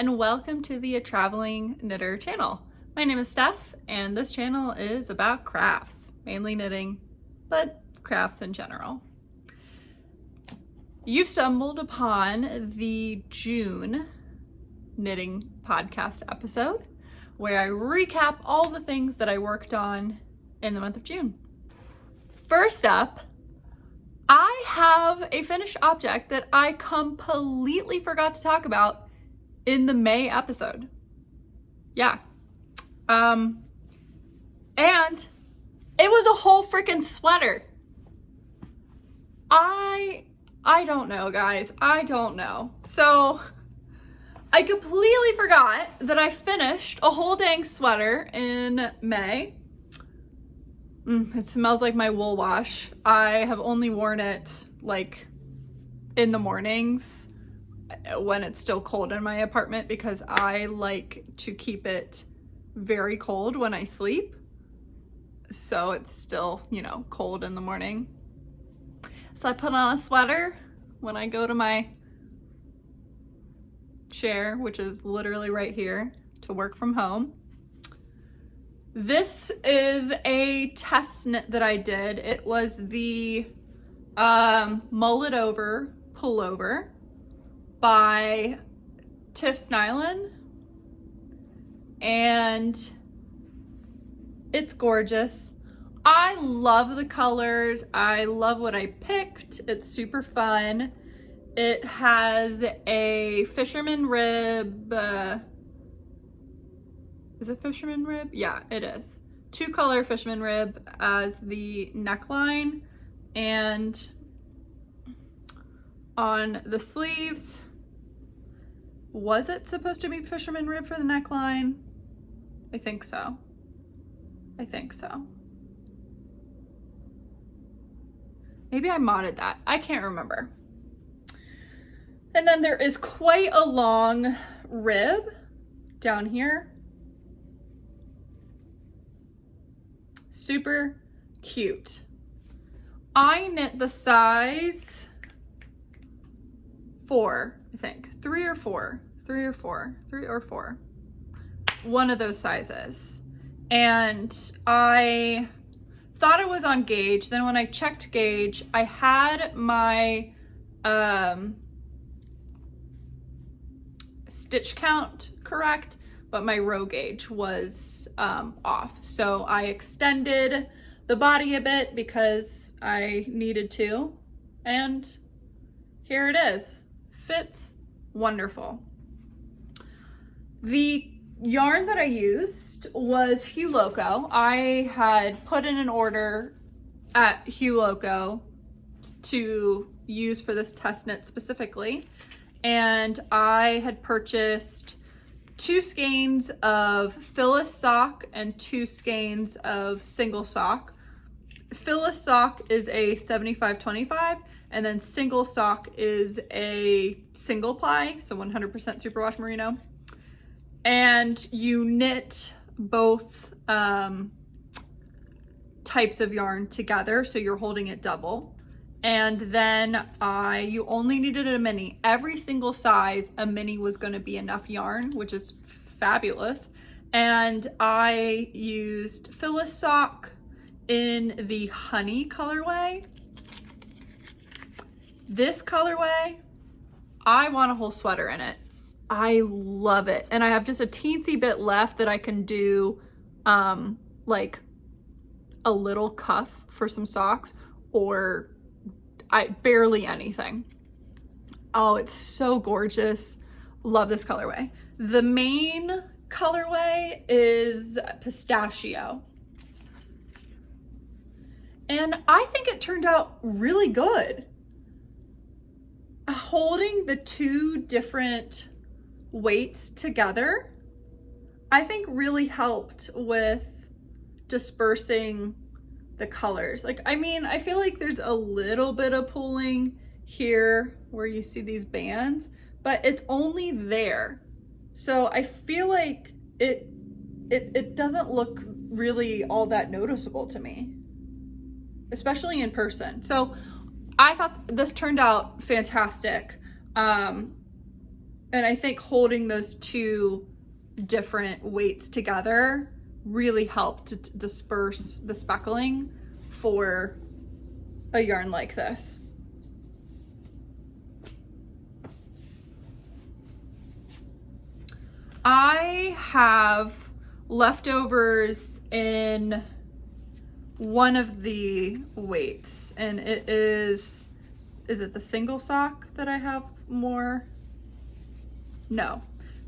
and welcome to the Traveling Knitter channel. My name is Steph, and this channel is about crafts, mainly knitting, but crafts in general. You've stumbled upon the June knitting podcast episode, where I recap all the things that I worked on in the month of June. First up, I have a finished object that I completely forgot to talk about in the May episode. Yeah. And it was a whole freaking sweater. I don't know, guys. I don't know. So I completely forgot that I finished a whole dang sweater in May. It smells like my wool wash. I have only worn it like in the mornings when it's still cold in my apartment because I like to keep it very cold when I sleep. So it's still, cold in the morning. So I put on a sweater when I go to my chair, which is literally right here, to work from home. This is a test knit that I did. It was the Mullet Over Pullover by Tiff Nylon, and it's gorgeous. I love the colors. I love what I picked. It's super fun. It has a fisherman rib. Is it fisherman rib? Yeah, it is. 2-color fisherman rib as the neckline, and on the sleeves, was it supposed to be fisherman rib for the neckline? I think so. Maybe I modded that. I can't remember. And then there is quite a long rib down here. Super cute. I knit the size 4, I think. 3 or 4. One of those sizes. And I thought it was on gauge. Then when I checked gauge, I had my stitch count correct, but my row gauge was off. So I extended the body a bit because I needed to, and here it is. Fits wonderful. The yarn that I used was Hue Loco. I had put in an order at Hue Loco to use for this test knit specifically, and I had purchased 2 skeins of Phyllis sock and 2 skeins of single sock. Phyllis sock is a 75/25, and then single sock is a single ply, so 100% superwash merino. And you knit both types of yarn together, so you're holding it double. And then you only needed a mini. Every single size, a mini was going to be enough yarn, which is fabulous. And I used Phyllis sock in the honey colorway. This colorway, I want a whole sweater in it. I love it. And I have just a teensy bit left that I can do like a little cuff for some socks, or barely anything. Oh, it's so gorgeous. Love this colorway. The main colorway is pistachio. And I think it turned out really good. Holding the 2 different weights together, I think really helped with dispersing the colors. I feel like there's a little bit of pulling here where you see these bands, but it's only there. So I feel like it doesn't look really all that noticeable to me, especially in person. So I thought this turned out fantastic. And I think holding those two different weights together really helped to disperse the speckling for a yarn like this. I have leftovers in one of the weights, and it is it the single sock that I have more? No,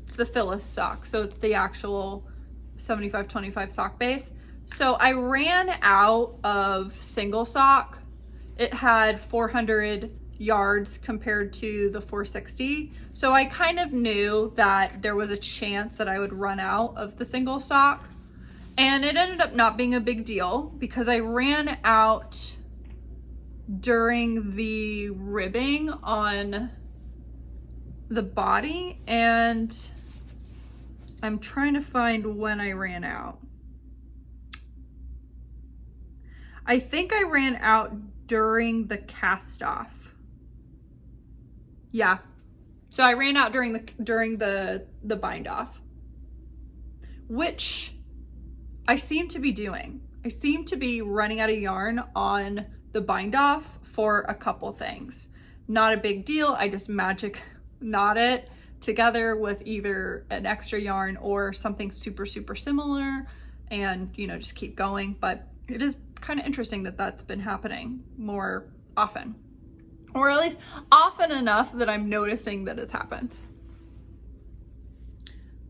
it's the Phyllis sock. So it's the actual 75-25 sock base. So I ran out of single sock. It had 400 yards compared to the 460. So I kind of knew that there was a chance that I would run out of the single sock. And it ended up not being a big deal because I ran out during the ribbing on the body, and I'm trying to find when I ran out. I think I ran out during the cast off. Yeah. So I ran out during the bind off, which I seem to be doing. I seem to be running out of yarn on the bind off for a couple things. Not a big deal. I just magic knot it together with either an extra yarn or something super, super similar and, you know, just keep going. But it is kind of interesting that that's been happening more often, or at least often enough that I'm noticing that it's happened.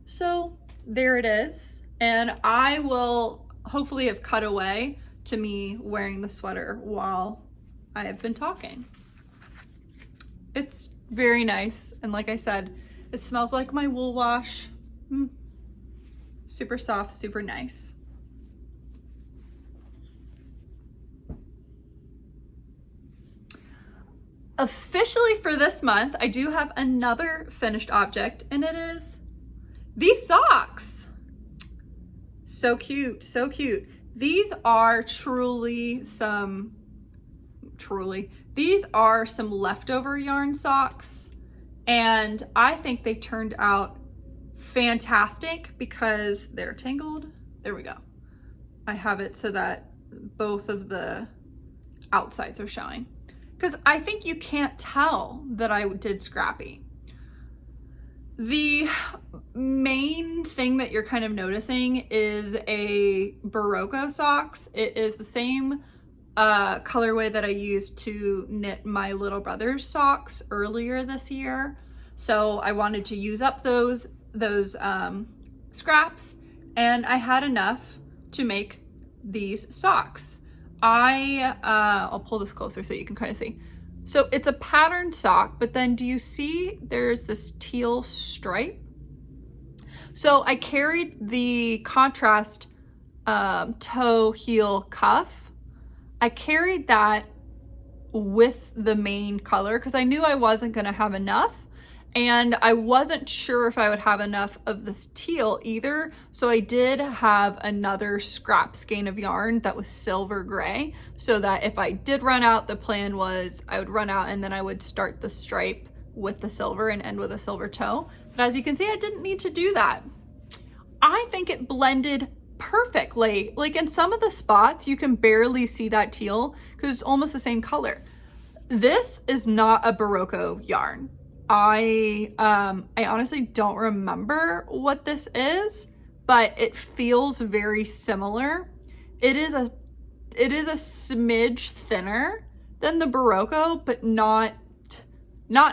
So there it is. And I will hopefully have cut away to me wearing the sweater while I have been talking. It's very nice. And like I said, it smells like my wool wash. Super soft, super nice. Officially for this month, I do have another finished object, and it is these socks. So cute, so cute. These are these are some leftover yarn socks, and I think they turned out fantastic because they're tangled. There we go. I have it so that both of the outsides are showing, because I think you can't tell that I did scrappy. The main thing that you're kind of noticing is a Barocco socks. It is the same colorway that I used to knit my little brother's socks earlier this year. So I wanted to use up those scraps, and I had enough to make these socks. I'll pull this closer so you can kind of see. So it's a patterned sock, but then do you see there's this teal stripe? So I carried the contrast toe heel cuff. I carried that with the main color because I knew I wasn't going to have enough, and I wasn't sure if I would have enough of this teal either. So I did have another scrap skein of yarn that was silver gray, so that if I did run out, the plan was I would run out and then I would start the stripe with the silver and end with a silver toe. But as you can see, I didn't need to do that. I think it blended perfectly. Like in some of the spots, you can barely see that teal because it's almost the same color. This is not a Barocco yarn. I honestly don't remember what this is, but it feels very similar. It is a smidge thinner than the Barocco, but not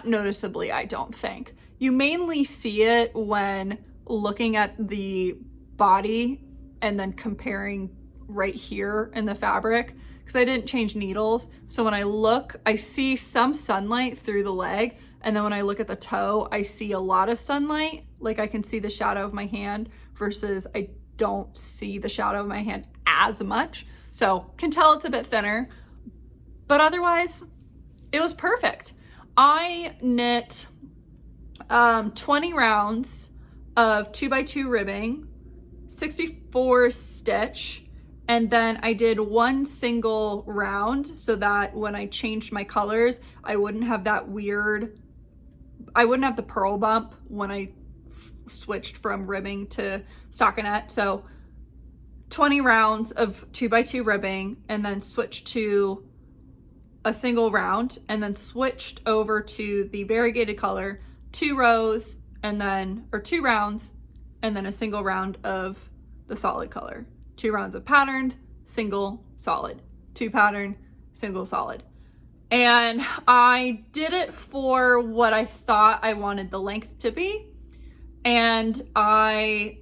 noticeably, I don't think. You mainly see it when looking at the body and then comparing right here in the fabric, because I didn't change needles. So when I look, I see some sunlight through the leg, and then when I look at the toe, I see a lot of sunlight. Like I can see the shadow of my hand versus I don't see the shadow of my hand as much. So can tell it's a bit thinner, but otherwise it was perfect. I knit 20 rounds of 2x2 ribbing, 64 stitch, and then I did one single round so that when I changed my colors, I wouldn't have that weird I wouldn't have the purl bump when I switched from ribbing to stockinette. So 20 rounds of 2x2 ribbing, and then switched to a single round, and then switched over to the variegated color, 2 rows, and then, or 2 rounds, and then a single round of the solid color. 2 rounds of patterned, single, solid. 2 patterned, single, solid. And I did it for what I thought I wanted the length to be. And I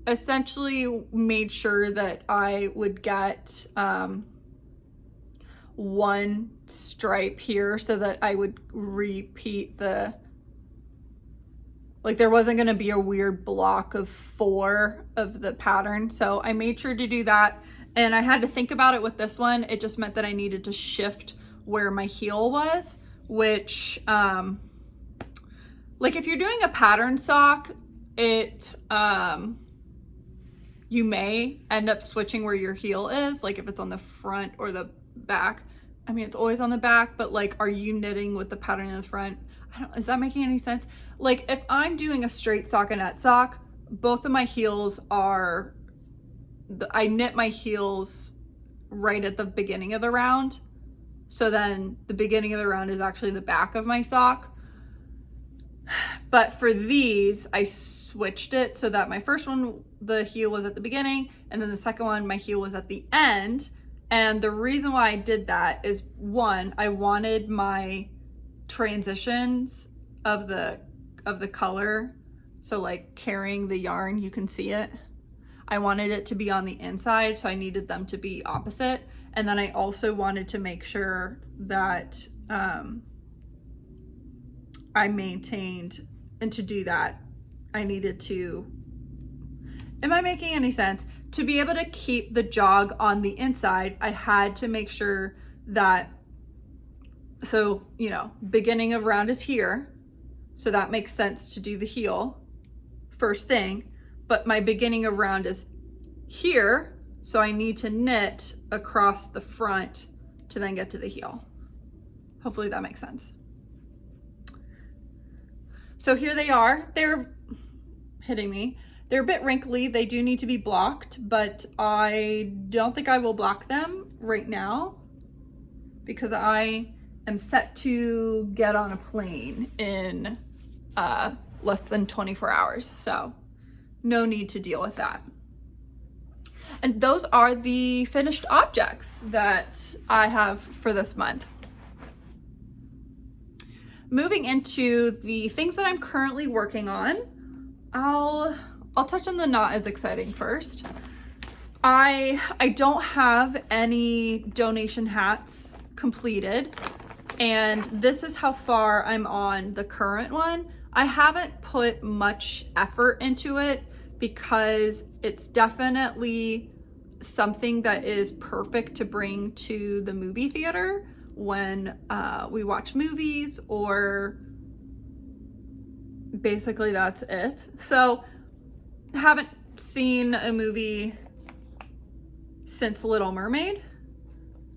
essentially made sure that I would get 1 stripe here so that I would repeat the, like there wasn't going to be a weird block of 4 of the pattern. So I made sure to do that. And I had to think about it with this one. It just meant that I needed to shift where my heel was, which, like if you're doing a pattern sock, it, you may end up switching where your heel is, like if it's on the front or the back. I mean, it's always on the back, but like, are you knitting with the pattern in the front? Is that making any sense? Like if I'm doing a straight stockinette sock, both of my heels are, I knit my heels right at the beginning of the round. So then the beginning of the round is actually the back of my sock. But for these, I switched it so that my first one, the heel was at the beginning, and then the second one, my heel was at the end. And the reason why I did that is, one, I wanted my transitions of the color, so like carrying the yarn, you can see it. I wanted it to be on the inside, so I needed them to be opposite. And then I also wanted to make sure that I maintained, and to do that, I needed to, am I making any sense? To be able to keep the jog on the inside, I had to make sure that, so, you know, beginning of round is here. So that makes sense to do the heel first thing, but my beginning of round is here. So I need to knit across the front to then get to the heel. Hopefully that makes sense. So here they are. They're hitting me. They're a bit wrinkly. They do need to be blocked, but I don't think I will block them right now because I am set to get on a plane in less than 24 hours. So no need to deal with that. And those are the finished objects that I have for this month. Moving into the things that I'm currently working on, I'll touch on the not as exciting first. I don't have any donation hats completed, and this is how far I'm on the current one. I haven't put much effort into it because it's definitely something that is perfect to bring to the movie theater when we watch movies, or basically that's it. So I haven't seen a movie since Little Mermaid,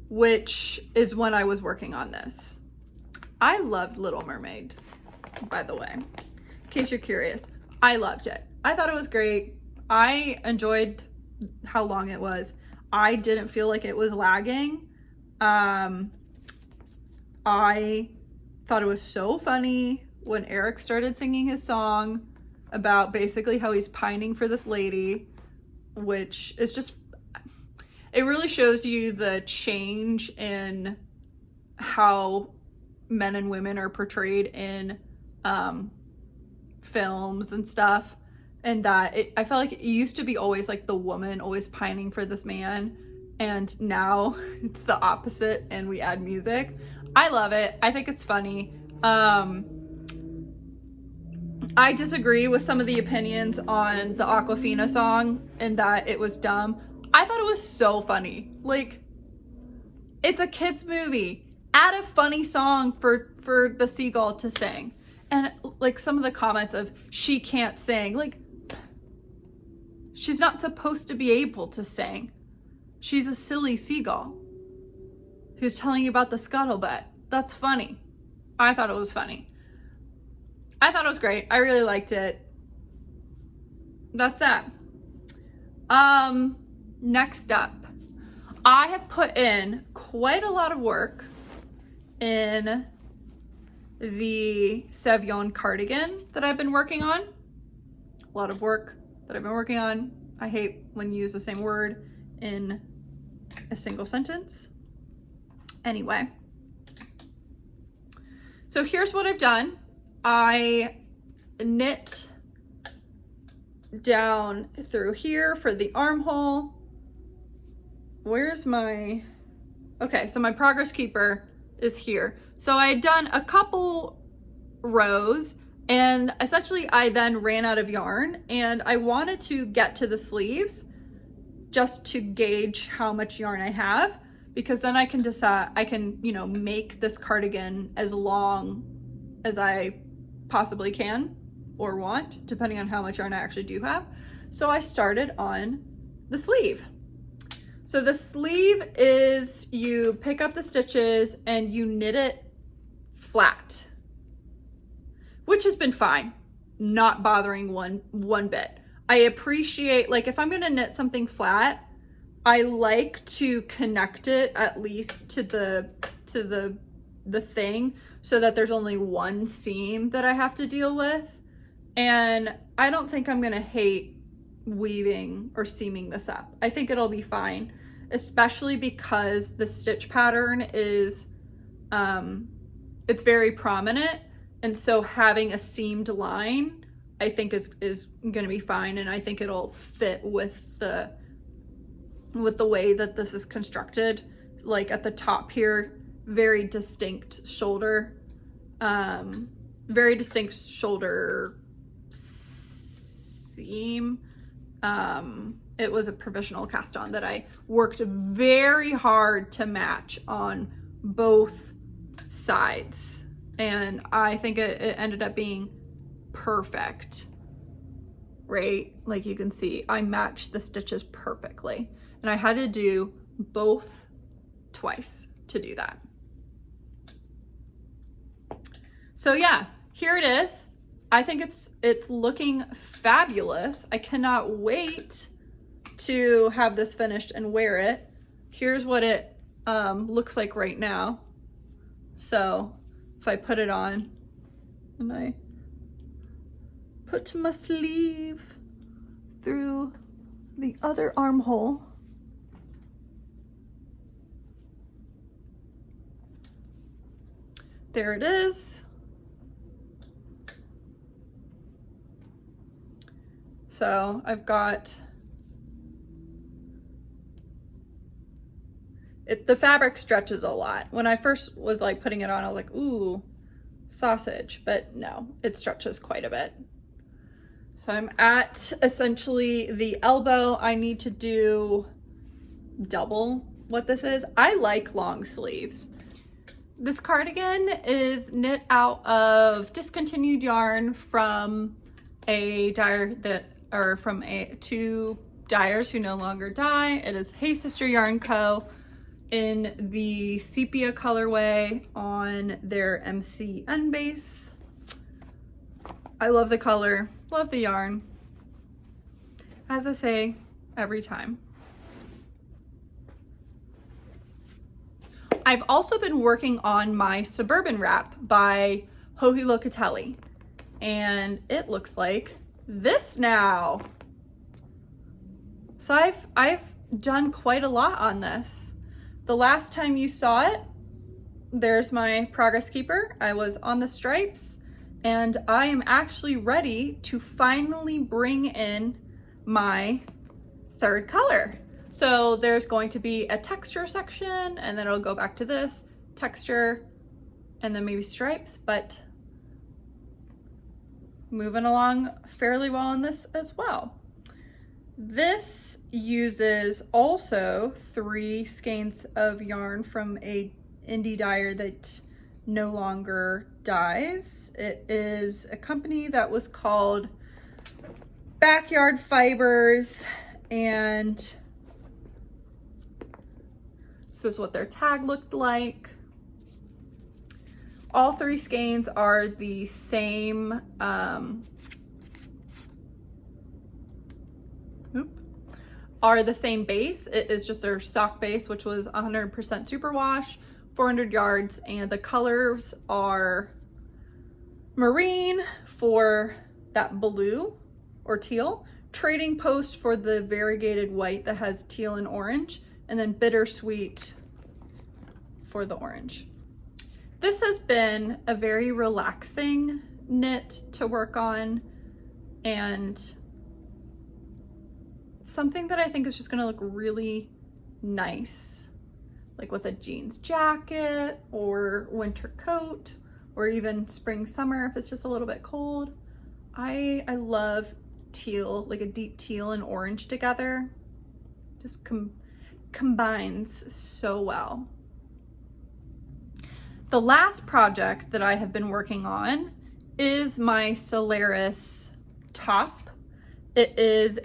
which is when I was working on this. I loved Little Mermaid, by the way, in case you're curious. I loved it. I thought it was great. I enjoyed how long it was. I didn't feel like it was lagging. I thought it was so funny when Eric started singing his song about basically how he's pining for this lady, which is just, it really shows you the change in how men and women are portrayed in films and stuff. And that I felt like it used to be always like the woman always pining for this man, and now it's the opposite and we add music. I love it. I think it's funny. I disagree with some of the opinions on the Aquafina song and that it was dumb. I thought it was so funny. Like, it's a kid's movie. Add a funny song for the seagull to sing. And like some of the comments of she can't sing, like, she's not supposed to be able to sing. She's a silly seagull who's telling you about the scuttlebutt. That's funny. I thought it was funny. I thought it was great. I really liked it. That's that. Next up, I have put in quite a lot of work in the Sevion cardigan that I've been working on. A lot of work that I've been working on. I hate when you use the same word in a single sentence. Anyway, so here's what I've done. I knit down through here for the armhole. Where's my, okay, so my progress keeper is here. So I had done a couple rows, and essentially I then ran out of yarn, and I wanted to get to the sleeves just to gauge how much yarn I have, because then I can decide, I can, you know, make this cardigan as long as I possibly can or want, depending on how much yarn I actually do have. So I started on the sleeve. So the sleeve is, you pick up the stitches and you knit it flat, which has been fine, not bothering one bit. I appreciate, like, if I'm gonna knit something flat, I like to connect it at least to the thing, so that there's only one seam that I have to deal with. And I don't think I'm gonna hate weaving or seaming this up. I think it'll be fine, especially because the stitch pattern is, it's very prominent. And so having a seamed line, I think is gonna be fine. And I think it'll fit with the way that this is constructed. Like at the top here, very distinct shoulder, seam. It was a provisional cast on that I worked very hard to match on both sides. And I think it ended up being perfect, right? Like you can see, I matched the stitches perfectly. And I had to do both twice to do that. So yeah, here it is. I think it's looking fabulous. I cannot wait to have this finished and wear it. Here's what it looks like right now. So if I put it on and I put my sleeve through the other armhole, there it is. So I've got it, the fabric stretches a lot. When I first was like putting it on, I was like, ooh, sausage, but no, it stretches quite a bit. So I'm at essentially the elbow. I need to do double what this is. I like long sleeves. This cardigan is knit out of discontinued yarn from a dyer that, or from two dyers who no longer dye. It is Hey Sister Yarn Co. in the sepia colorway on their MCN base. I love the color, love the yarn. As I say every time. I've also been working on my Suburban wrap by Joji Locatelli, and it looks like this now. So I've done quite a lot on this. The last time you saw it, there's my progress keeper. I was on the stripes, and I am actually ready to finally bring in my third color. So there's going to be a texture section, and then it'll go back to this texture and then maybe stripes, but moving along fairly well in this as well. This uses also 3 skeins of yarn from a indie dyer that no longer dyes. It is a company that was called Backyard Fibers, and this is what their tag looked like. all 3 skeins are the same, are the same base. It is just their stock base, which was 100% superwash, 400 yards, and the colors are marine for that blue or teal, trading post for the variegated white that has teal and orange, and then bittersweet for the orange. This has been a very relaxing knit to work on, and something that I think is just gonna look really nice, like with a jeans jacket or winter coat, or even spring, summer if it's just a little bit cold. I love teal, like a deep teal and orange together. Just combines so well. The last project that I have been working on is my Solaris top. It is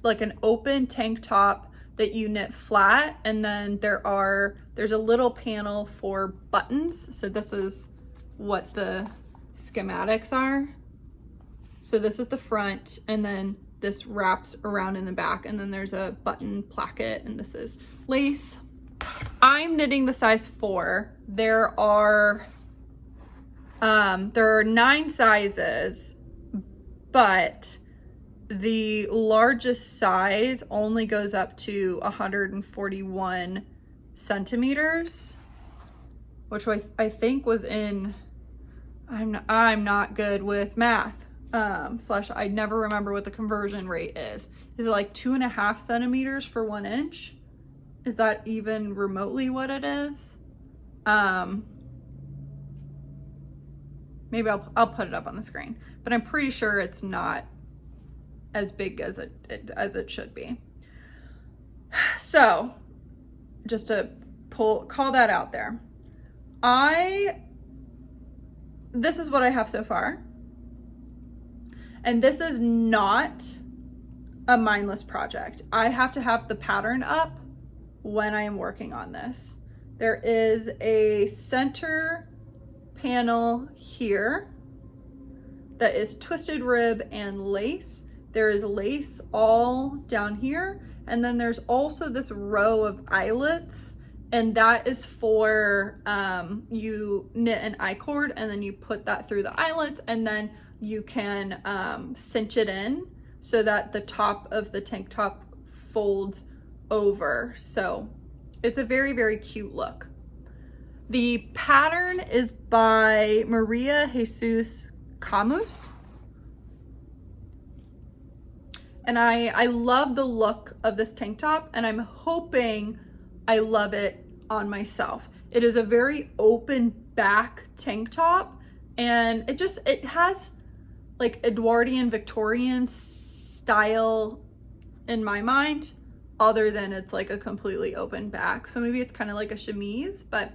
like an open tank top that you knit flat, and then there's a little panel for buttons. So this is what the schematics are. So this is the front, and then this wraps around in the back, and then there's a button placket, and this is lace. I'm knitting the size 4. There are 9 sizes, but the largest size only goes up to 141 centimeters, which I think was in, I'm not good with math, / I never remember what the conversion rate is. Is it like 2.5 centimeters for 1 inch? Is that even remotely what it is? Maybe I'll put it up on the screen, but I'm pretty sure it's not as big as it should be. So just to call that out there. This is what I have so far. And this is not a mindless project. I have to have the pattern up when I am working on this. There is a center panel here that is twisted rib and lace. There is lace all down here, and then there's also this row of eyelets, and that is for you knit an I-cord, and then you put that through the eyelets, and then you can cinch it in so that the top of the tank top folds over. So it's a very, very cute look. The pattern is by Maria Jesus Camus. And I love the look of this tank top, and I'm hoping I love it on myself. It is a very open back tank top, and it has like Edwardian Victorian style in my mind, other than it's like a completely open back. So maybe it's kind of like a chemise, but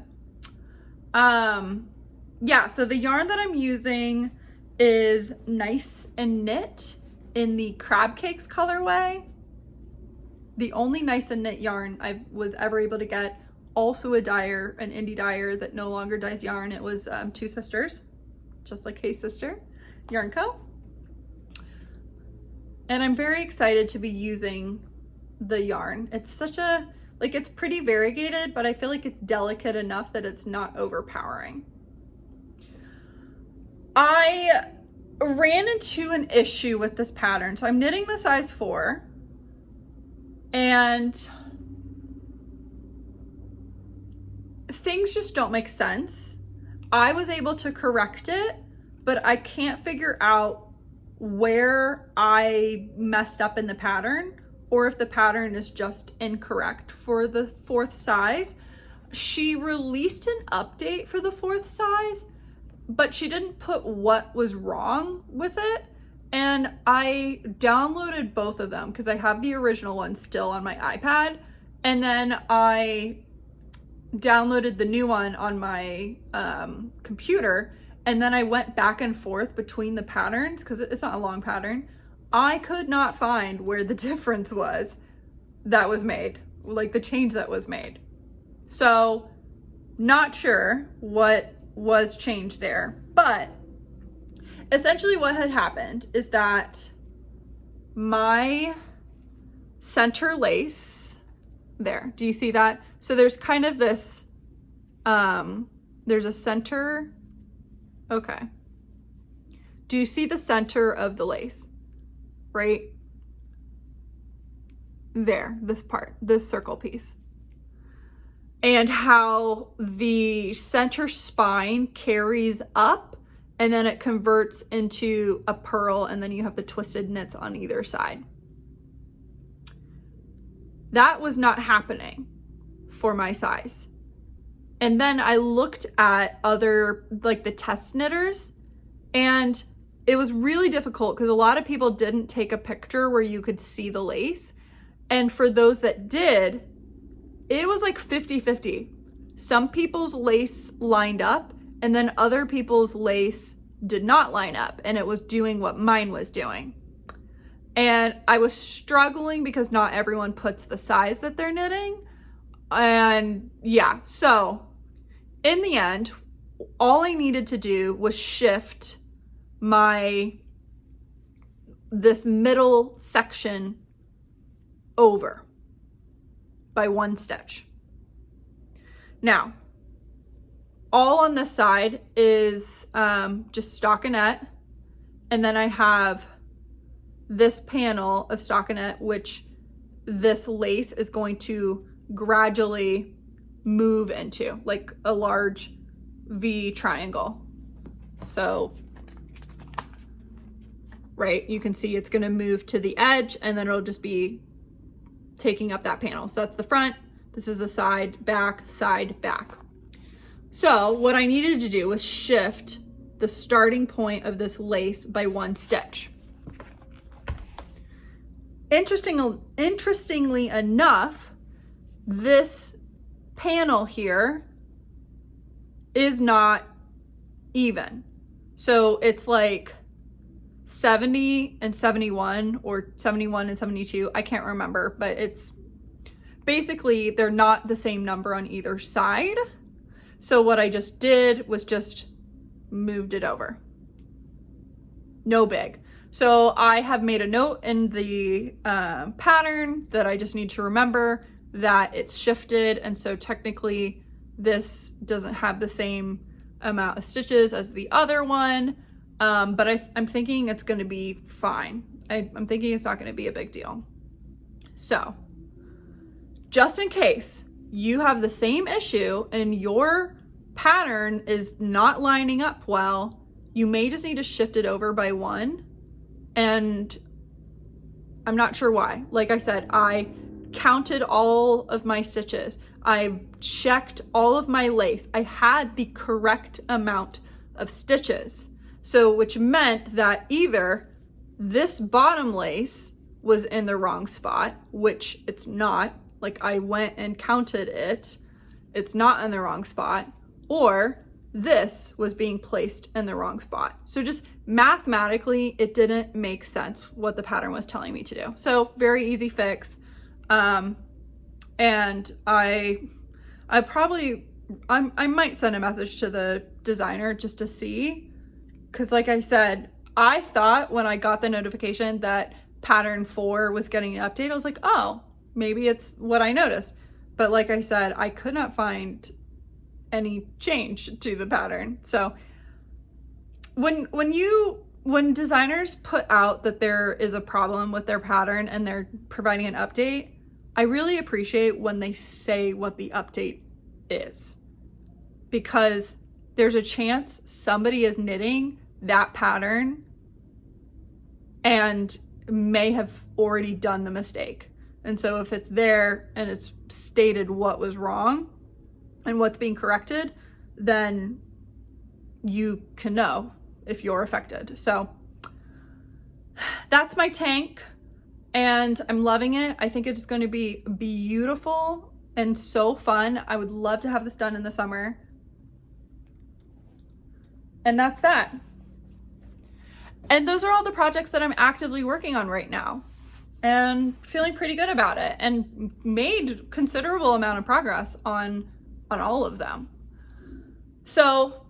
yeah, so the yarn that I'm using is Nice and Knit in the Crab Cakes colorway. The only Nice and Knit yarn I was ever able to get. Also a dyer, an indie dyer that no longer dyes yarn. It was Two Sisters, just like Hey Sister Yarn Co. And I'm very excited to be using the yarn. It's such a, like, it's pretty variegated, but I feel like it's delicate enough that it's not overpowering. I ran into an issue with this pattern. So I'm knitting the size 4, and things just don't make sense. I was able to correct it, but I can't figure out where I messed up in the pattern, or if the pattern is just incorrect for the 4th size. She released an update for the 4th size, but she didn't put what was wrong with it. And I downloaded both of them because I have the original one still on my iPad. And then I downloaded the new one on my computer. And then I went back and forth between the patterns because it's not a long pattern. I could not find where the difference was that was made, like the change that was made. So not sure what was changed there. But essentially what had happened is that my center lace there, do you see that? So there's kind of this, there's a center. Okay. Do you see the center of the lace? Right there, this part, this circle piece. And how the center spine carries up and then it converts into a pearl, and then you have the twisted knits on either side. That was not happening for my size. And then I looked at other, like the test knitters, and it was really difficult because a lot of people didn't take a picture where you could see the lace. And for those that did, it was like 50-50. Some people's lace lined up, and then other people's lace did not line up, and it was doing what mine was doing. And I was struggling because not everyone puts the size that they're knitting. And yeah, so in the end, all I needed to do was shift this middle section over by 1 stitch. Now, all on this side is just stockinette, and then I have this panel of stockinette, which this lace is going to gradually move into, like a large V triangle. So, right, you can see it's going to move to the edge, and then it'll just be taking up that panel. So that's the front. This is a side, back, side, back. So what I needed to do was shift the starting point of this lace by 1 stitch. Interestingly enough, this panel here is not even. So it's like 70 and 71 or 71 and 72. I can't remember, but it's basically they're not the same number on either side. So what I just did was just moved it over. No big. So I have made a note in the pattern that I just need to remember that it's shifted. And so technically this doesn't have the same amount of stitches as the other one. But I'm thinking it's going to be fine. I'm thinking it's not going to be a big deal. So just in case you have the same issue and your pattern is not lining up well, you may just need to shift it over by 1. And I'm not sure why. Like I said, I counted all of my stitches. I checked all of my lace. I had the correct amount of stitches. So, which meant that either this bottom lace was in the wrong spot, which it's not. Like I went and counted it. It's not in the wrong spot. Or this was being placed in the wrong spot. So just mathematically, it didn't make sense what the pattern was telling me to do. So very easy fix. And I might send a message to the designer just to see, because like I said, I thought when I got the notification that pattern 4 was getting an update, I was like, oh, maybe it's what I noticed. But like I said, I could not find any change to the pattern. So when designers put out that there is a problem with their pattern and they're providing an update, I really appreciate when they say what the update is, because there's a chance somebody is knitting that pattern and may have already done the mistake. And so if it's there and it's stated what was wrong and what's being corrected, then you can know if you're affected. So that's my tank and I'm loving it. I think it's going to be beautiful and so fun. I would love to have this done in the summer. And that's that. And those are all the projects that I'm actively working on right now and feeling pretty good about it, and made considerable amount of progress on all of them. So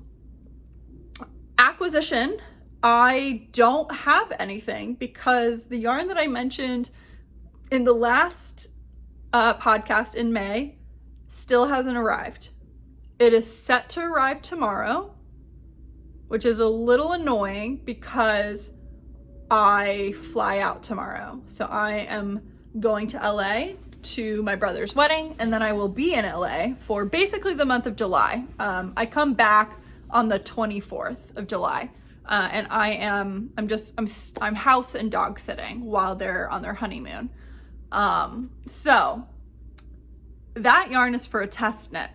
acquisition, I don't have anything because the yarn that I mentioned in the last podcast in May still hasn't arrived. It is set to arrive tomorrow, which is a little annoying because I fly out tomorrow. So I am going to LA to my brother's wedding, and then I will be in LA for basically the month of July. I come back on the 24th of July, and I'm house and dog sitting while they're on their honeymoon. So that yarn is for a test knit.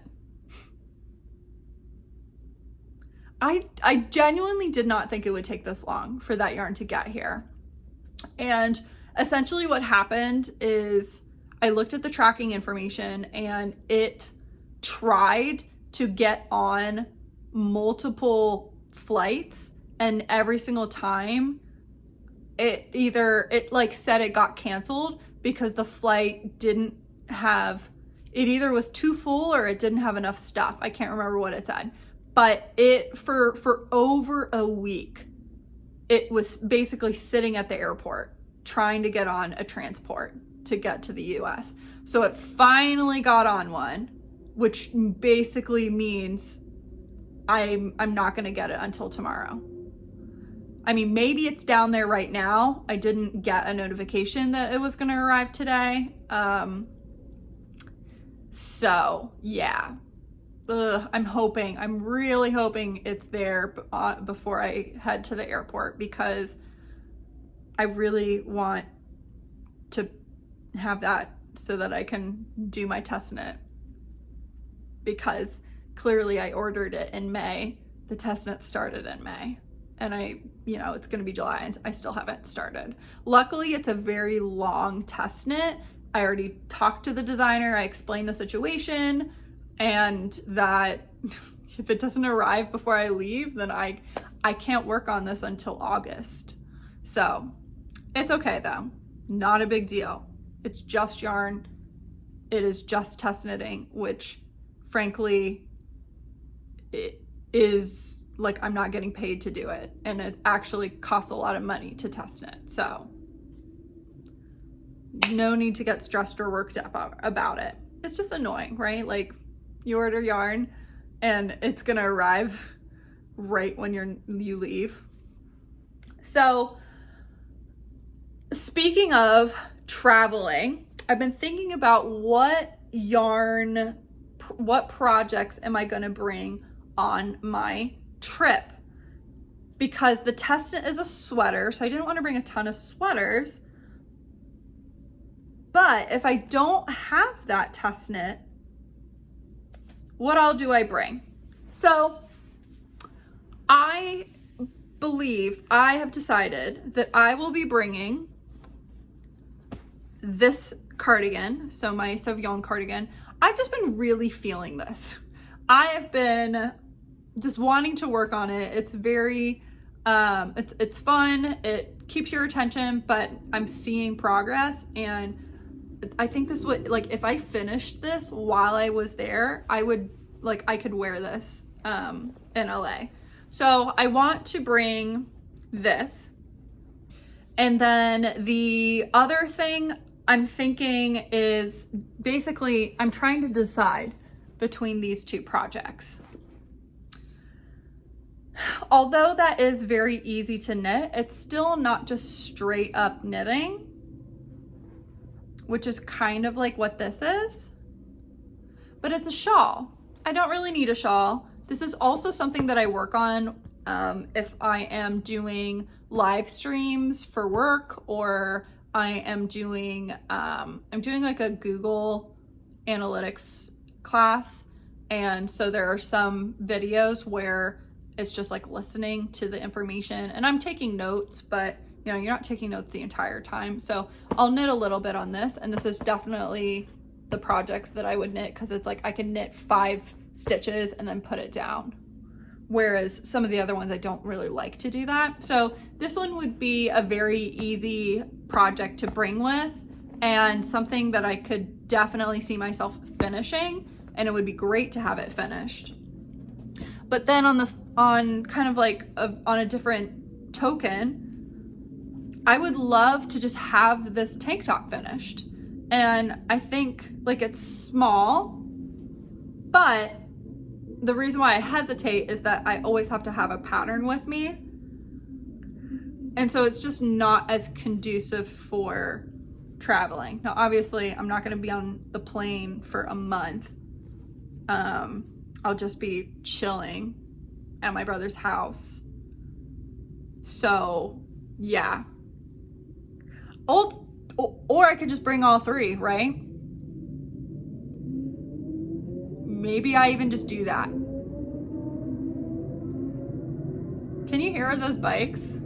I genuinely did not think it would take this long for that yarn to get here. And essentially what happened is I looked at the tracking information and it tried to get on multiple flights, and every single time it like said it got canceled because the flight didn't have, it either was too full or it didn't have enough stuff. I can't remember what it said. But it, for over a week, it was basically sitting at the airport trying to get on a transport to get to the US. So it finally got on one, which basically means I'm not gonna get it until tomorrow. I mean, maybe it's down there right now. I didn't get a notification that it was gonna arrive today. So yeah. I'm really hoping it's there before I head to the airport, because I really want to have that so that I can do my test knit, because clearly I ordered it in May. The test knit started in May, and it's going to be July and I still haven't started. Luckily, it's a very long test knit. I already talked to the designer. I explained the situation, and that if it doesn't arrive before I leave, then I can't work on this until August. So it's okay though, not a big deal. It's just yarn. It is just test knitting, which frankly, it is like, I'm not getting paid to do it. And it actually costs a lot of money to test knit. So no need to get stressed or worked up about it. It's just annoying, right? Like, you order yarn and it's gonna arrive right when you leave. So speaking of traveling, I've been thinking about what projects am I gonna bring on my trip, because the test knit is a sweater, so I didn't want to bring a ton of sweaters. But if I don't have that test knit, what all do I bring? So I believe I have decided that I will be bringing this cardigan, so my Sauvignon cardigan. I've just been really feeling this. I have been just wanting to work on it. It's very, it's fun. It keeps your attention, but I'm seeing progress, and I think this would, like, if I finished this while I was there, I could wear this in LA. So I want to bring this. And then the other thing I'm thinking is, basically, I'm trying to decide between these two projects. Although that is very easy to knit, it's still not just straight up knitting, which is kind of like what this is, but it's a shawl. I don't really need a shawl. This is also something that I work on if I am doing live streams for work, or I am doing, I'm doing like a Google Analytics class. And so there are some videos where it's just like listening to the information, and I'm taking notes, but you're not taking notes the entire time. So I'll knit a little bit on this, and this is definitely the projects that I would knit, because it's like I can knit 5 stitches and then put it down. Whereas some of the other ones, I don't really like to do that. So this one would be a very easy project to bring with, and something that I could definitely see myself finishing, and it would be great to have it finished. But then on on kind of like on a different token, I would love to just have this tank top finished. And I think like it's small, but the reason why I hesitate is that I always have to have a pattern with me. And so it's just not as conducive for traveling. Now, obviously, I'm not going to be on the plane for a month. I'll just be chilling at my brother's house. So, yeah. Or I could just bring all three, right? Maybe I even just do that. Can you hear those bikes?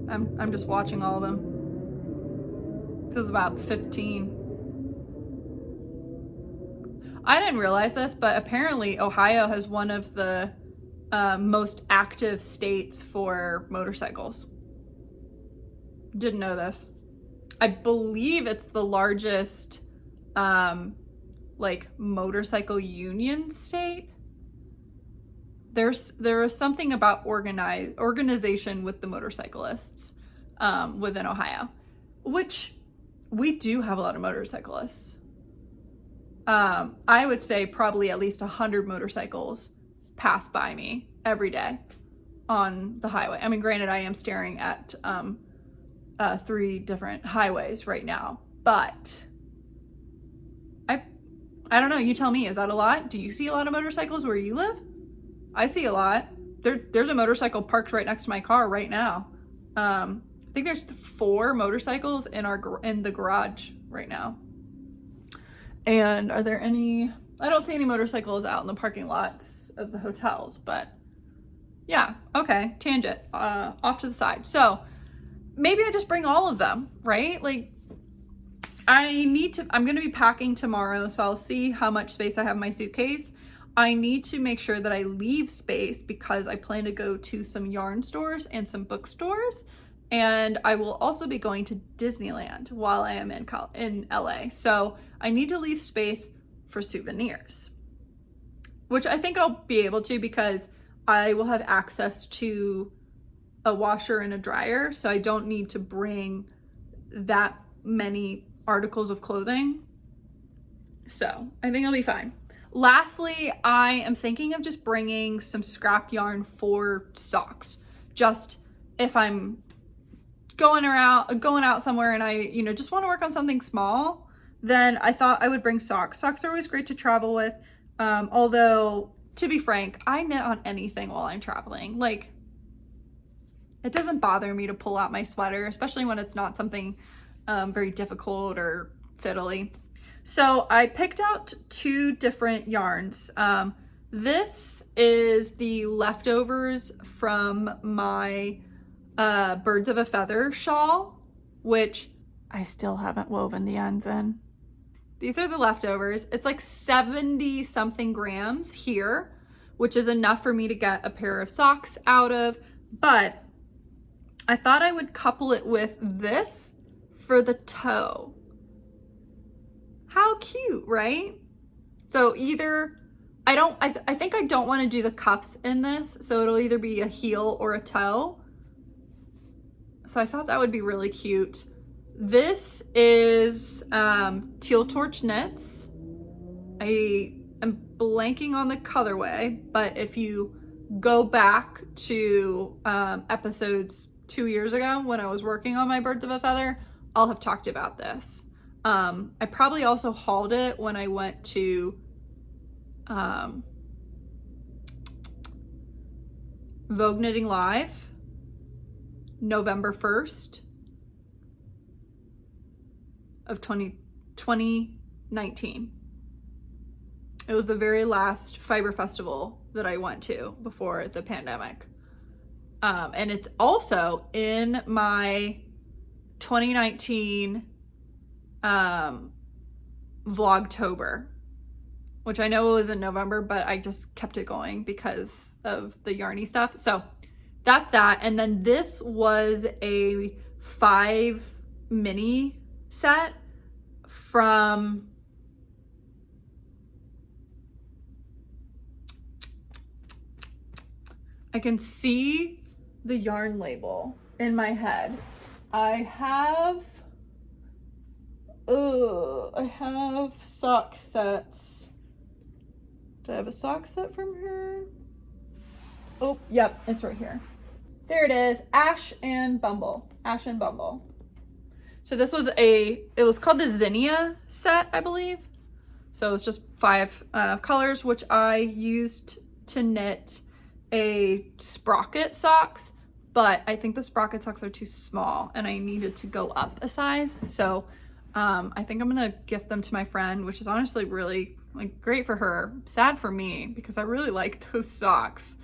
I'm just watching all of them. This is about 15. I didn't realize this, but apparently Ohio has one of the most active states for motorcycles. Didn't know this. I believe it's the largest like motorcycle union state. There is something about organization with the motorcyclists within Ohio, which we do have a lot of motorcyclists. I would say probably at least 100 motorcycles pass by me every day on the highway. I mean, granted, I am staring at 3 different highways right now, but I don't know. You tell me, is that a lot? Do you see a lot of motorcycles where you live? I see a lot. There's a motorcycle parked right next to my car right now. I think there's 4 motorcycles in the garage right now. And are there any? I don't see any motorcycles out in the parking lots of the hotels, but yeah, okay, tangent, off to the side. So maybe I just bring all of them, right? Like I'm gonna be packing tomorrow, so I'll see how much space I have in my suitcase. I need to make sure that I leave space because I plan to go to some yarn stores and some bookstores. And I will also be going to Disneyland while I am in LA. So I need to leave space for souvenirs, which I think I'll be able to because I will have access to a washer and a dryer. So I don't need to bring that many articles of clothing. So I think I'll be fine. Lastly, I am thinking of just bringing some scrap yarn for socks. Just if I'm going out somewhere and I, just want to work on something small, then I thought I would bring socks. Socks are always great to travel with. Although, to be frank, I knit on anything while I'm traveling. Like, it doesn't bother me to pull out my sweater, especially when it's not something very difficult or fiddly. So I picked out 2 different yarns. This is the leftovers from my Birds of a Feather shawl, which I still haven't woven the ends in. These are the leftovers. It's like 70 something grams here, which is enough for me to get a pair of socks out of, but I thought I would couple it with this for the toe. How cute, right? So either, I think I don't want to do the cuffs in this, so it'll either be a heel or a toe. So I thought that would be really cute. This is Teal Torch Knits. I am blanking on the colorway, but if you go back to episodes 2 years ago when I was working on my Birds of a Feather, I'll have talked about this. I probably also hauled it when I went to Vogue Knitting Live, November 1st of 2019. It was the very last fiber festival that I went to before the pandemic. And it's also in my 2019 Vlogtober, which I know it was in November, but I just kept it going because of the yarny stuff. So that's that. And then this was a 5 mini set from I can see the yarn label in my head. I have sock sets. Do I have a sock set from her? Oh, yep, it's right here. There it is, Ash and Bumble. So this was it was called the Zinnia set, I believe. So it's just 5 colors, which I used to knit a sprocket socks, but I think the sprocket socks are too small and I needed to go up a size. So I think I'm gonna gift them to my friend, which is honestly really like great for her, sad for me because I really like those socks.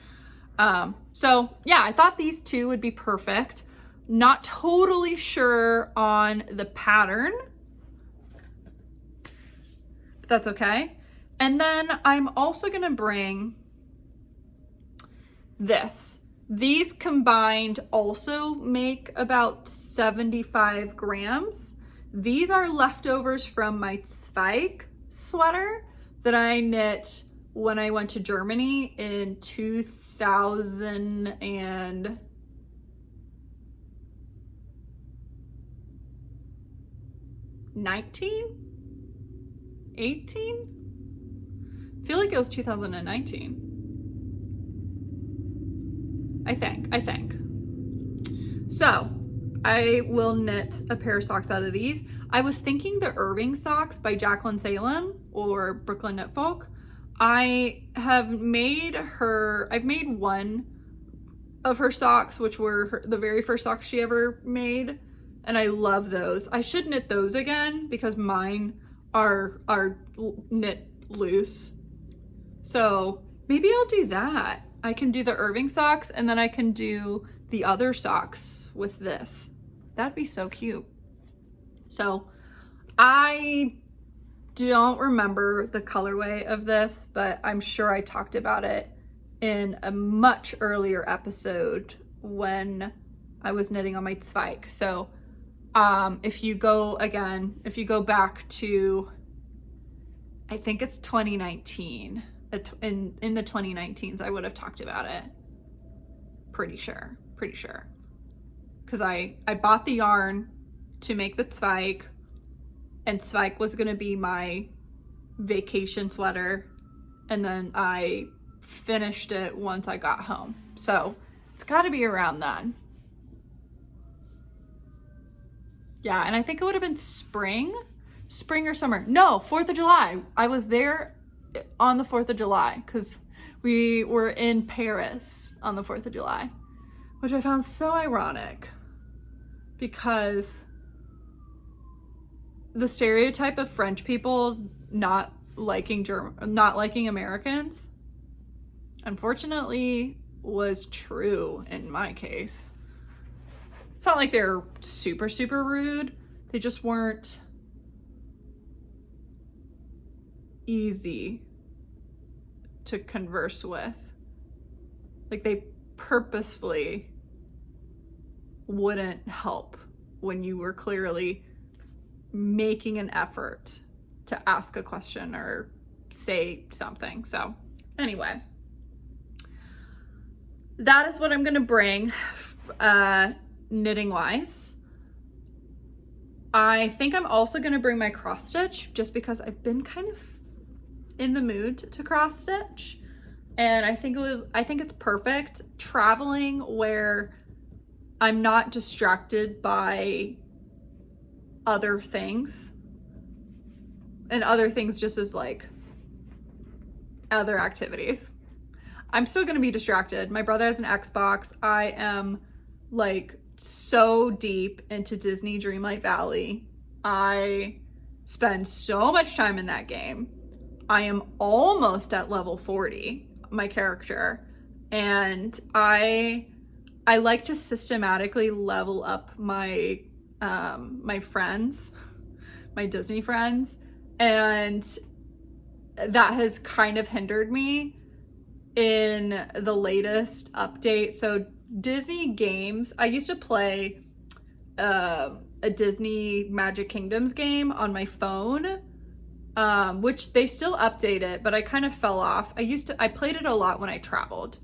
So yeah, I thought these two would be perfect. Not totally sure on the pattern, but that's okay. And then I'm also gonna bring this. These combined also make about 75 grams. These are leftovers from my Zweig sweater that I knit when I went to Germany in 2019? I feel like it was 2019. I think. So I will knit a pair of socks out of these. I was thinking the Irving socks by Jacqueline Salem or Brooklyn Knit Folk. I've made one of her socks, which were the very first socks she ever made, and I love those. I should knit those again because mine are knit loose. So maybe I'll do that. I can do the Irving socks and then I can do the other socks with this. That'd be so cute. So I don't remember the colorway of this, but I'm sure I talked about it in a much earlier episode when I was knitting on my Zweig. So if you go back to, I think it's 2019, in the 2019s, I would have talked about it. Pretty sure. Because I bought the yarn to make the Zweig, and Zweig was gonna be my vacation sweater, and then I finished it once I got home. So it's gotta be around then. Yeah, and I think it would have been spring or summer. No, 4th of July. I was there on the 4th of July because we were in Paris on the 4th of July, which I found so ironic because the stereotype of French people not liking Americans, unfortunately, was true in my case. It's not like they're super, super rude. They just weren't easy to converse with. Like they purposefully wouldn't help when you were clearly making an effort to ask a question or say something. So anyway, that is what I'm gonna bring knitting wise. I think I'm also gonna bring my cross stitch just because I've been kind of in the mood to cross stitch, and I think it's perfect traveling where I'm not distracted by other things, and other things just as like other activities. I'm still gonna be distracted. My brother has an Xbox. I am like so deep into Disney Dreamlight Valley. I spend so much time in that game. I am almost at level 40, my character, and I like to systematically level up my my friends, my Disney friends, and that has kind of hindered me in the latest update. So Disney games, I used to play a Disney Magic Kingdoms game on my phone, which they still update it, but I kind of fell off. I played it a lot when I traveled.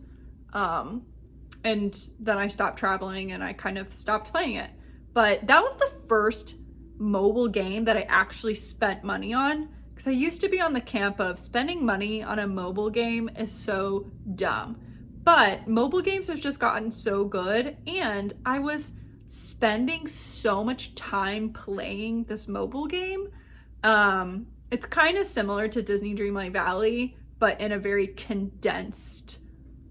and then I stopped traveling and I kind of stopped playing it. But that was the first mobile game that I actually spent money on, because I used to be on the camp of spending money on a mobile game is so dumb. But mobile games have just gotten so good, and I was spending so much time playing this mobile game. It's kind of similar to Disney Dreamlight Valley, but in a very condensed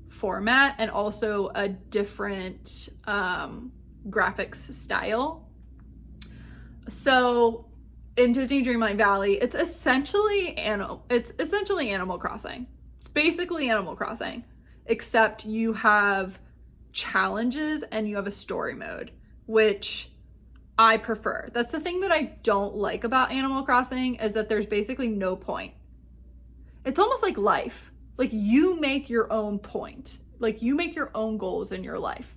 format, and also a different graphics style. So in Disney Dreamlight Valley, it's essentially Animal Crossing. It's basically Animal Crossing, except you have challenges and you have a story mode, which I prefer. That's the thing that I don't like about Animal Crossing, is that there's basically no point. It's almost like life. Like, you make your own point. Like, you make your own goals in your life,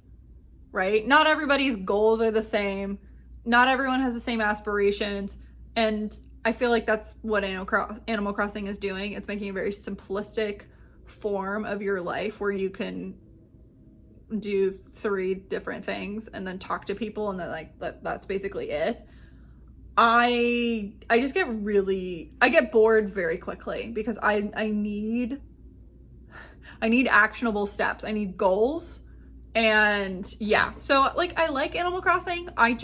right? Not everybody's goals are the same. Not everyone has the same aspirations. And I feel like that's what Animal Crossing is doing. It's making a very simplistic form of your life where you can do 3 different things and then talk to people, and then like that's basically it. I just get bored very quickly, because I need actionable steps. I need goals. And yeah, so like, I like Animal Crossing. I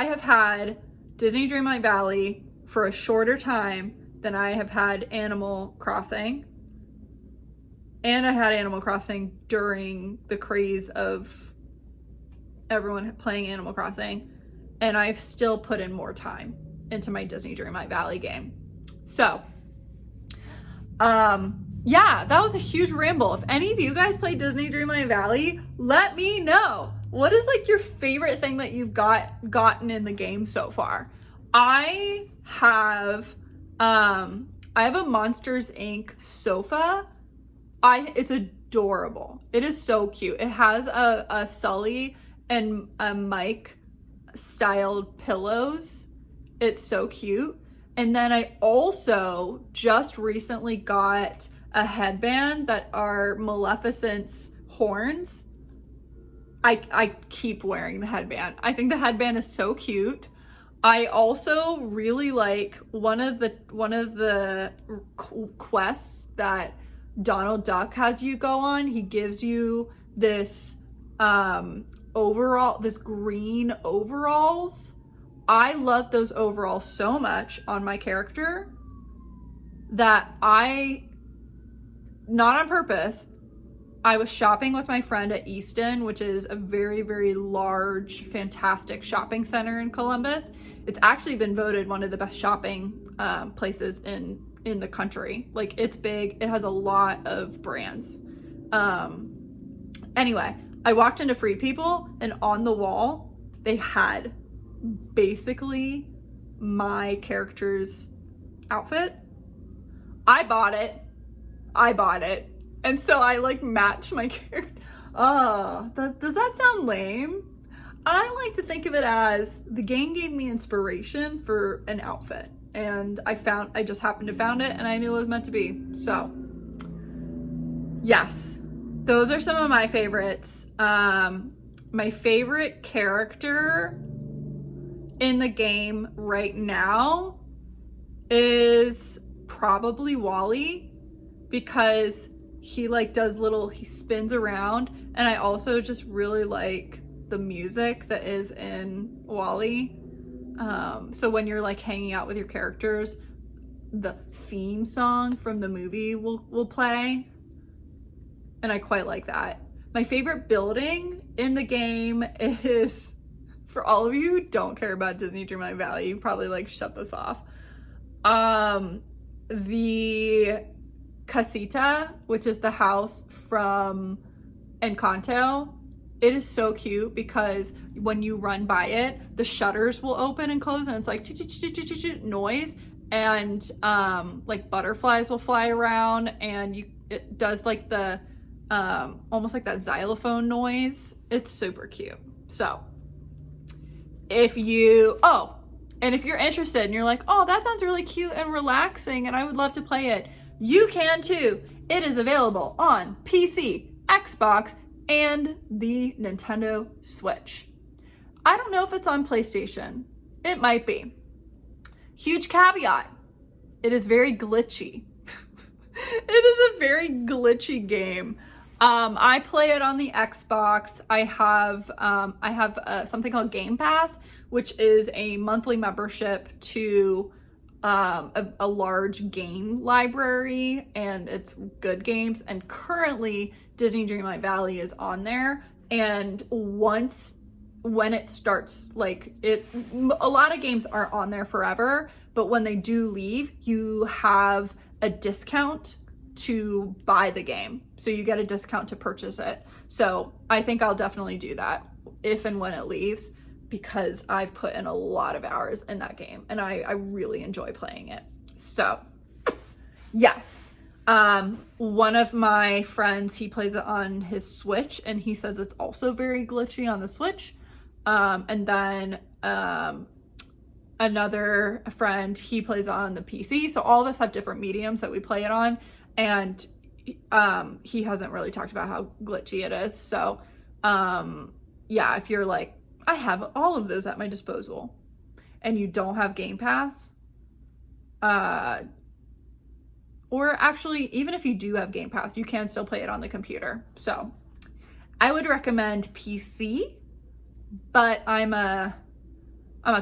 have had Disney Dreamlight Valley for a shorter time than I have had Animal Crossing. And I had Animal Crossing during the craze of everyone playing Animal Crossing. And I've still put in more time into my Disney Dreamlight Valley game. So, yeah, that was a huge ramble. If any of you guys play Disney Dreamlight Valley, let me know. What is like your favorite thing that you've gotten in the game so far? I have a Monsters Inc. sofa. It's adorable. It is so cute. It has a Sully and a Mike styled pillows. It's so cute. And then I also just recently got a headband that are Maleficent's horns. I keep wearing the headband. I think the headband is so cute. I also really like one of the quests that Donald Duck has you go on. He gives you this this green overalls. I love those overalls so much on my character that not on purpose, I was shopping with my friend at Easton, which is a very, very large, fantastic shopping center in Columbus. It's actually been voted one of the best shopping places in the country. Like, it's big. It has a lot of brands. Anyway, I walked into Free People, and on the wall, they had basically my character's outfit. I bought it. And so I like match my character. Does that sound lame? I like to think of it as the game gave me inspiration for an outfit, and I just happened to found it, and I knew it was meant to be. So yes, those are some of my favorites. My favorite character in the game right now is probably Wally, because he he spins around, and I also just really like the music that is in Wally. So when you're like hanging out with your characters, the theme song from the movie will play, and I quite like that. My favorite building in the game is, for all of you who don't care about Disney Dreamlight Valley, you probably like shut this off. The Casita, which is the house from Encanto. It is so cute because when you run by it, the shutters will open and close, and it's like noise, and like butterflies will fly around, and it does like the almost like that xylophone noise. It's super cute. So if you're interested and you're like, oh, that sounds really cute and relaxing and I would love to play it, you can too. It is available on PC, Xbox, and the Nintendo Switch. I don't know if it's on PlayStation. It might be. Huge caveat. It is very glitchy. It is a very glitchy game. I play it on the Xbox. I have something called Game Pass, which is a monthly membership to a large game library, and it's good games. And currently, Disney Dreamlight Valley is on there. And when it starts, a lot of games aren't on there forever, but when they do leave, you have a discount to buy the game. So you get a discount to purchase it. So I think I'll definitely do that if and when it leaves, because I've put in a lot of hours in that game and I really enjoy playing it. So yes, one of my friends, he plays it on his Switch and he says it's also very glitchy on the Switch. And then another friend, he plays on the PC. So all of us have different mediums that we play it on. And he hasn't really talked about how glitchy it is. So yeah, if you're like, I have all of those at my disposal and you don't have Game Pass, or actually, even if you do have Game Pass, you can still play it on the computer. So I would recommend PC, but I'm a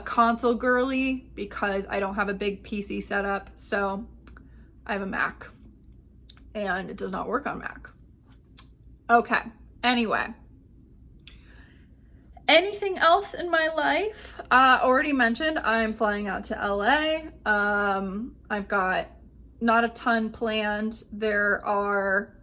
console girly because I don't have a big PC setup. So I have a Mac and it does not work on Mac. Okay, anyway. Anything else in my life? Already mentioned, I'm flying out to LA. I've got not a ton planned. There are.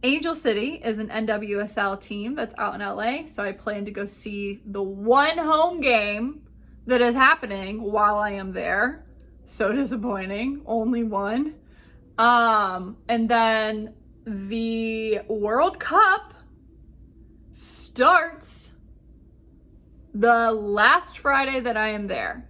Angel City is an NWSL team that's out in LA, so I plan to go see the one home game that is happening while I am there. So disappointing, only one. And then the World Cup starts the last Friday that I am there.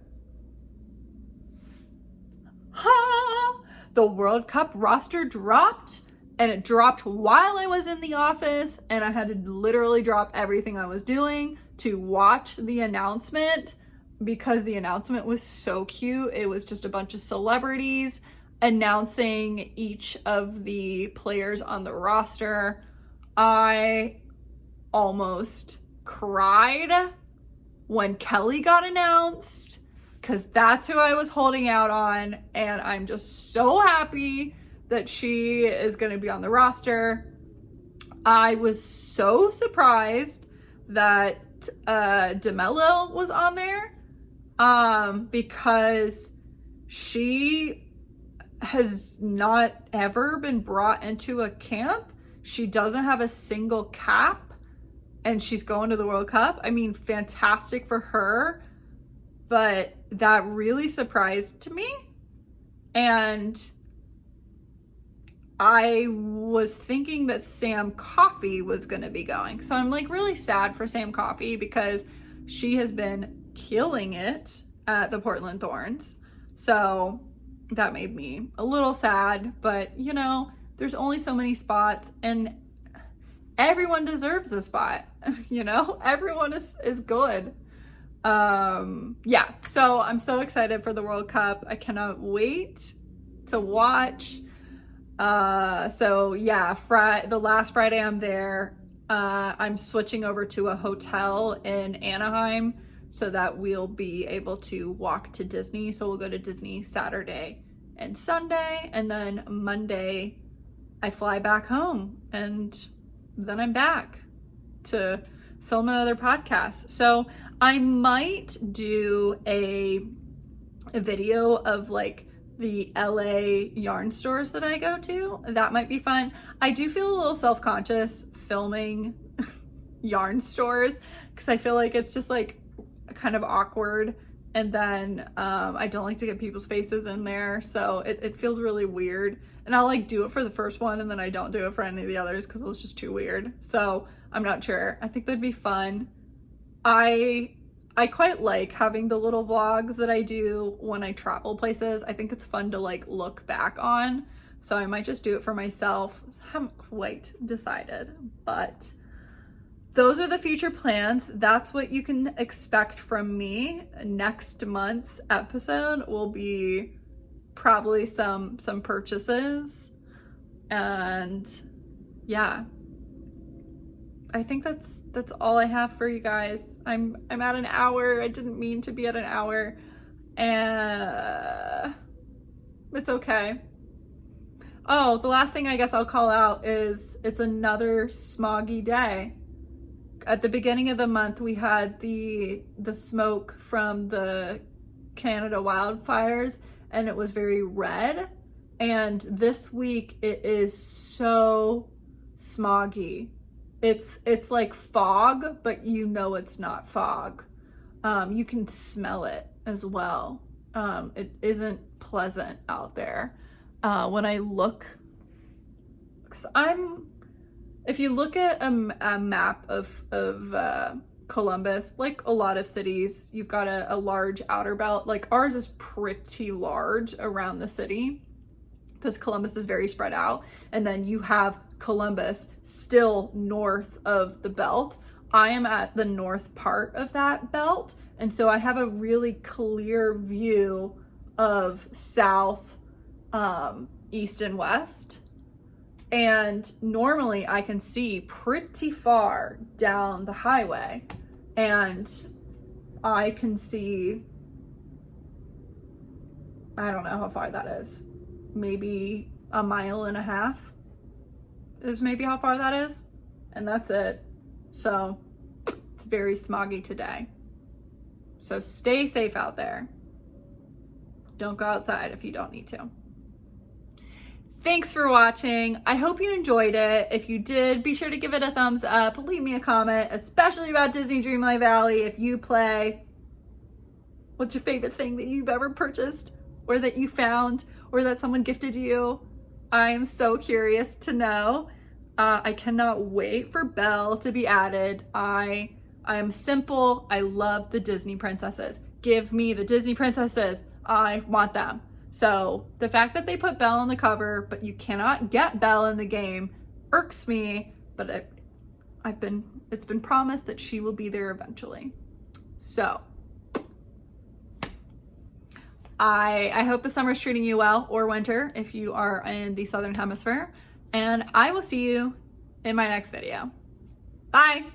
Ha! The World Cup roster dropped, and it dropped while I was in the office, and I had to literally drop everything I was doing to watch the announcement because the announcement was so cute. It was just a bunch of celebrities announcing each of the players on the roster. I almost cried when Kelly got announced because that's who I was holding out on, and I'm just so happy that she is going to be on the roster. I was so surprised that DeMello was on there because she has not ever been brought into a camp. She doesn't have a single cap, and she's going to the World Cup. I mean, fantastic for her, but that really surprised me. And I was thinking that Sam Coffey was going to be going. So I'm like really sad for Sam Coffey because she has been killing it at the Portland Thorns. So that made me a little sad, but you know, there's only so many spots and everyone deserves a spot. You know, everyone is good. Yeah, so I'm so excited for the World Cup. I cannot wait to watch. So yeah, the last Friday I'm there, I'm switching over to a hotel in Anaheim so that we'll be able to walk to Disney. So we'll go to Disney Saturday and Sunday, and then Monday I fly back home, and then I'm back to film another podcast. So I might do a video of like the LA yarn stores that I go to. That might be fun. I do feel a little self-conscious filming yarn stores because I feel like it's just like kind of awkward, and then I don't like to get people's faces in there, so it feels really weird. And I'll like do it for the first one and then I don't do it for any of the others because it was just too weird. So I'm not sure. I think that'd be fun. I I quite like having the little vlogs that I do when I travel places. I think it's fun to like look back on. So I might just do it for myself. I haven't quite decided, but those are the future plans. That's what you can expect from me. Next month's episode will be probably some purchases. And yeah, I think that's all I have for you guys. I'm at an hour. I didn't mean to be at an hour. And it's okay. Oh, the last thing I guess I'll call out is it's another smoggy day. At the beginning of the month, we had the smoke from the Canada wildfires, and it was very red. And this week it is so smoggy. It's like fog, but you know it's not fog. You can smell it as well. It isn't pleasant out there. When I look, because if you look at a map of Columbus, like a lot of cities, you've got a large outer belt. Like ours is pretty large around the city because Columbus is very spread out. And then you have Columbus still north of the belt. I am at the north part of that belt. And so I have a really clear view of south, east and west. And normally I can see pretty far down the highway, and I can see, I don't know how far that is, maybe 1.5 miles is maybe how far that is, and that's it. So it's very smoggy today. So stay safe out there. Don't go outside if you don't need to. Thanks for watching. I hope you enjoyed it. If you did, be sure to give it a thumbs up. Leave me a comment, especially about Disney Dreamlight Valley. If you play, what's your favorite thing that you've ever purchased or that you found or that someone gifted you? I'm so curious to know. I cannot wait for Belle to be added. I am simple. I love the Disney princesses. Give me the Disney princesses. I want them. So the fact that they put Belle on the cover, but you cannot get Belle in the game, irks me, but it's been promised that she will be there eventually. So I hope the summer's treating you well, or winter if you are in the Southern Hemisphere, and I will see you in my next video. Bye.